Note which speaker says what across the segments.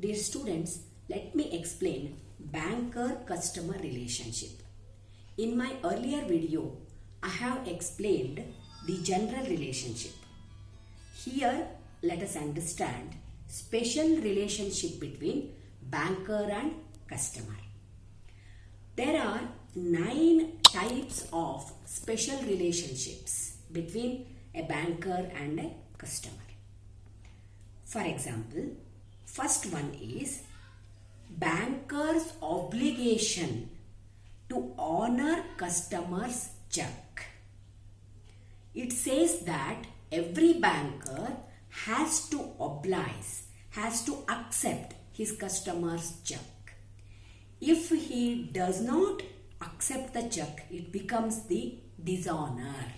Speaker 1: Dear students, let me explain banker-customer relationship. In my earlier video, I have explained the general relationship. Here, let us understand special relationship between banker and customer. There are 9 types of special relationships between a banker and a customer. For example, first one is banker's obligation to honor customer's check. It says that every banker has to oblige, has to accept his customer's check. If he does not accept the check, it becomes the dishonor.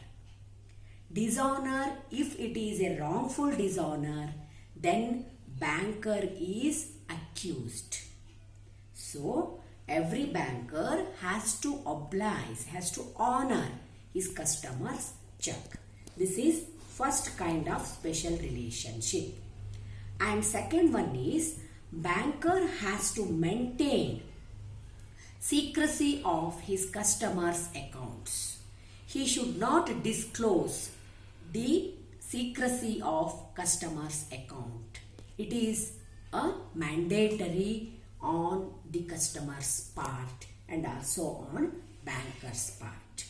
Speaker 1: Dishonor, if it is a wrongful dishonor, then banker is accused. So, every banker has to oblige, has to honor his customer's check. This is first kind of special relationship. And second one is banker has to maintain secrecy of his customer's accounts. He should not disclose the secrecy of customer's account. It is a mandatory on the customer's part and also on banker's part.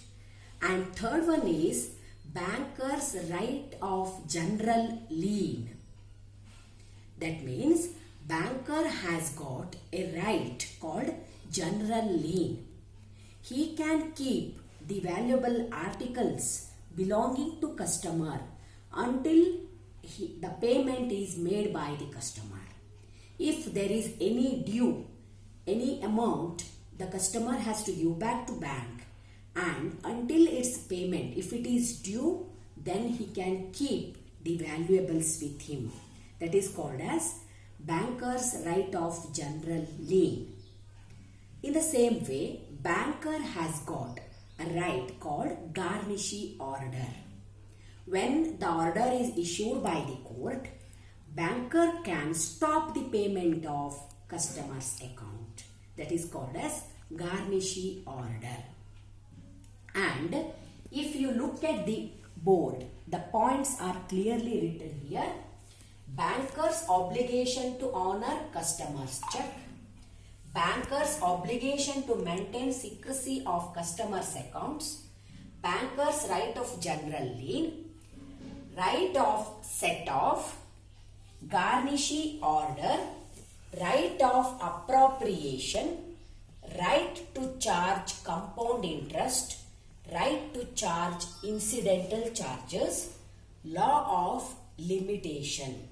Speaker 1: And third one is banker's right of general lien. That means banker has got a right called general lien. He can keep the valuable articles belonging to customer until the payment is made by the customer. If there is any due, any amount, the customer has to give back to bank, and until its payment, if it is due, then he can keep the valuables with him. That is called as banker's right of general lien. In the same way, banker has got a right called garnishee order. When the order is issued by the court, banker can stop the payment of customer's account. That is called as garnishee order. And if you look at the board, the points are clearly written here. Banker's obligation to honor customer's check. Banker's obligation to maintain secrecy of customers' accounts. Banker's right of general lien. Right of set-off. Garnishee order. Right of appropriation. Right to charge compound interest. Right to charge incidental charges. Law of limitation.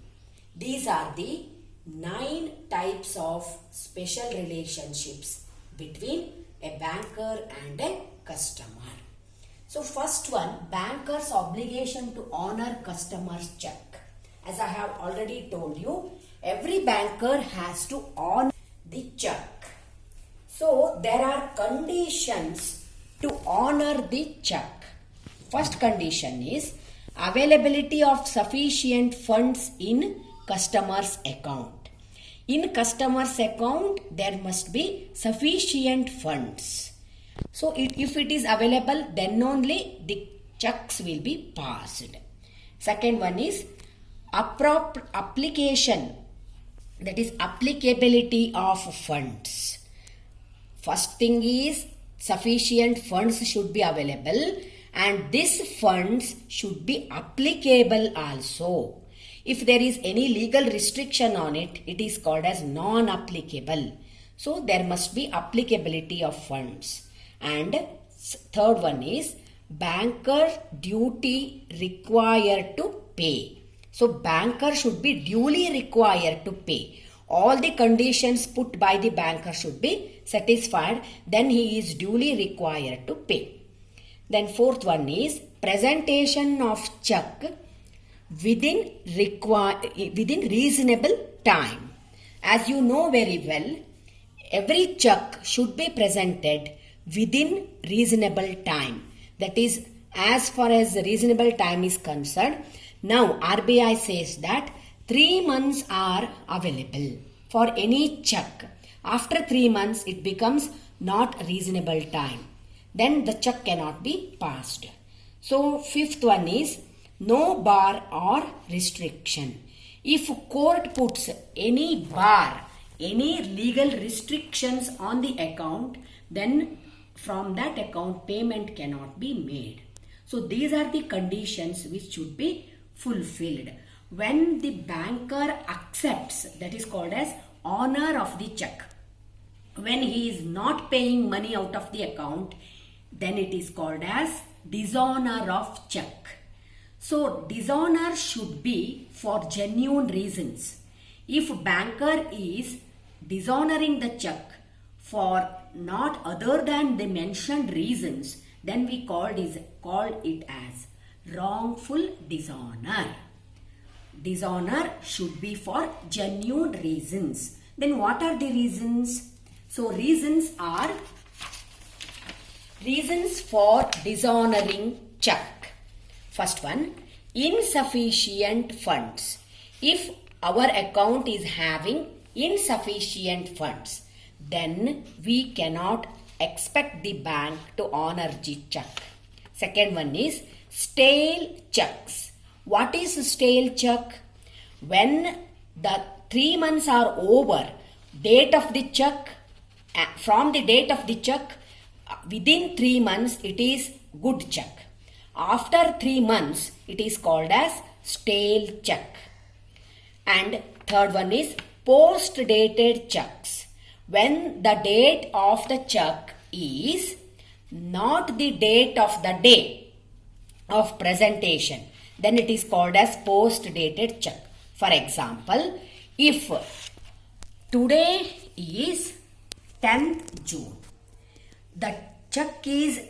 Speaker 1: These are the 9 types of special relationships between a banker and a customer. So first one, banker's obligation to honor customer's check. As I have already told you, every banker has to honor the check. So there are conditions to honor the check. First condition is availability of sufficient funds in customer's account. In customer's account, there must be sufficient funds. So, if it is available, then only the checks will be passed. Second one is application, that is applicability of funds. First thing is sufficient funds should be available, and these funds should be applicable also. If there is any legal restriction on it, it is called as non-applicable. So, there must be applicability of funds. And third one is banker duty required to pay. So, banker should be duly required to pay. All the conditions put by the banker should be satisfied, then he is duly required to pay. Then fourth one is presentation of check within reasonable time. As you know very well, every check should be presented within reasonable time. That is, as far as the reasonable time is concerned, now RBI says that 3 months are available. for any check. After 3 months, it becomes not reasonable time. Then the check cannot be passed. So, fifth one is no bar or restriction. If court puts any bar, any legal restrictions on the account, then from that account payment cannot be made. So these are the conditions which should be fulfilled. When the banker accepts, that is called as honor of the check. When he is not paying money out of the account, then it is called as dishonor of check. So dishonor should be for genuine reasons. If banker is dishonoring the check for not other than the mentioned reasons, then we call it as wrongful dishonor. Dishonor should be for genuine reasons. Then what are the reasons? So reasons are reasons for dishonoring check. First one, insufficient funds. If our account is having insufficient funds, then we cannot expect the bank to honor the check. Second one is stale checks. What is stale check? When the 3 months are over, date of the check, from the date of the check, within 3 months it is good check. After 3 months, it is called as stale check. And third one is post-dated checks. When the date of the check is not the date of the day of presentation, then it is called as post-dated check. For example, if today is 10th June, the check is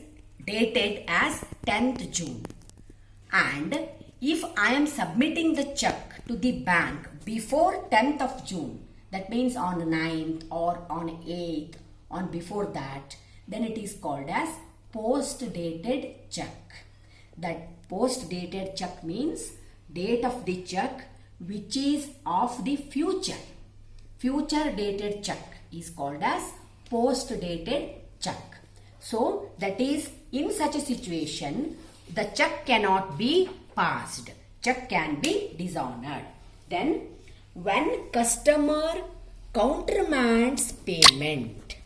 Speaker 1: dated as 10th June, and if I am submitting the check to the bank before 10th of June, that means on 9th or on 8th, on before that, then it is called as post-dated check. That post-dated check means date of the check which is of the future. Future dated check is called as post-dated check. So that is, in such a situation, the check cannot be passed. Check can be dishonored. Then when customer countermands payment,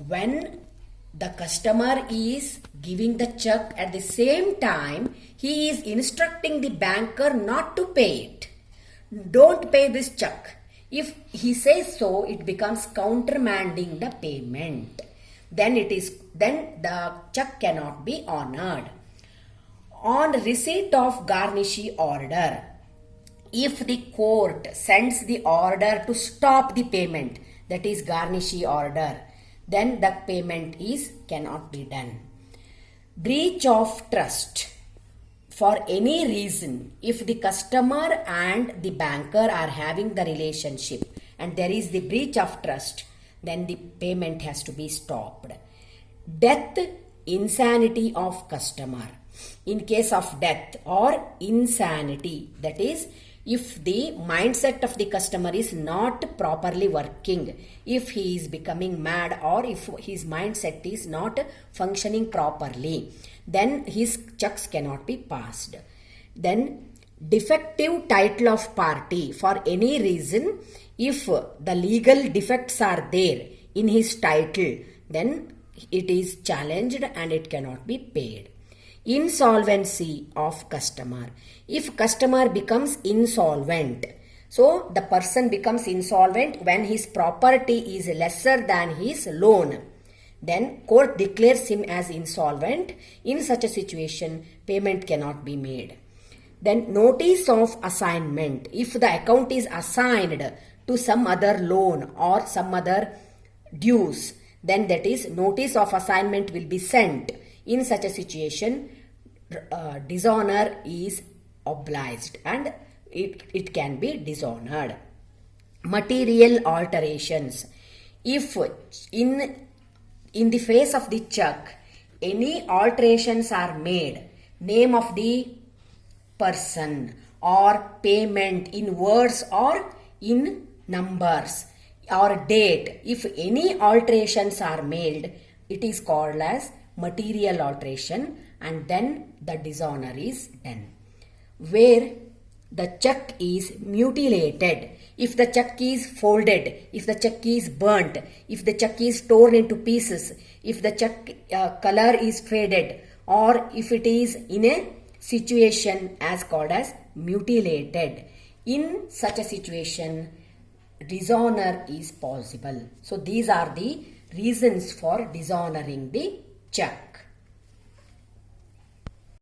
Speaker 1: when the customer is giving the check, at the same time he is instructing the banker not to pay it. Don't pay this check. If he says so, it becomes countermanding the payment. Then the check cannot be honored. On receipt of garnishee order, if the court sends the order to stop the payment, that is garnishee order, then the payment cannot be done. Breach of trust. For any reason, if the customer and the banker are having the relationship and there is the breach of trust, then the payment has to be stopped. Death, insanity of customer. In case of death or insanity, that is, if the mindset of the customer is not properly working, if he is becoming mad or if his mindset is not functioning properly, then his checks cannot be passed. Then defective title of party. For any reason, if the legal defects are there in his title, then it is challenged and it cannot be paid. Insolvency of customer. If customer becomes insolvent, so the person becomes insolvent when his property is lesser than his loan, then court declares him as insolvent. In such a situation, payment cannot be made. Then notice of assignment. If the account is assigned to some other loan or some other dues, then that is notice of assignment will be sent. In such a situation, dishonor is obliged and it can be dishonored. Material alterations. If in the face of the check any alterations are made, name of the person or payment in words or in numbers or date, if any alterations are made, it is called as material alteration, and then the dishonor is done. Where the check is mutilated, if the check is folded, if the check is burnt, if the check is torn into pieces, if the check color is faded, or if it is in a situation as called as mutilated, in such a situation dishonor is possible. So these are the reasons for dishonoring the check.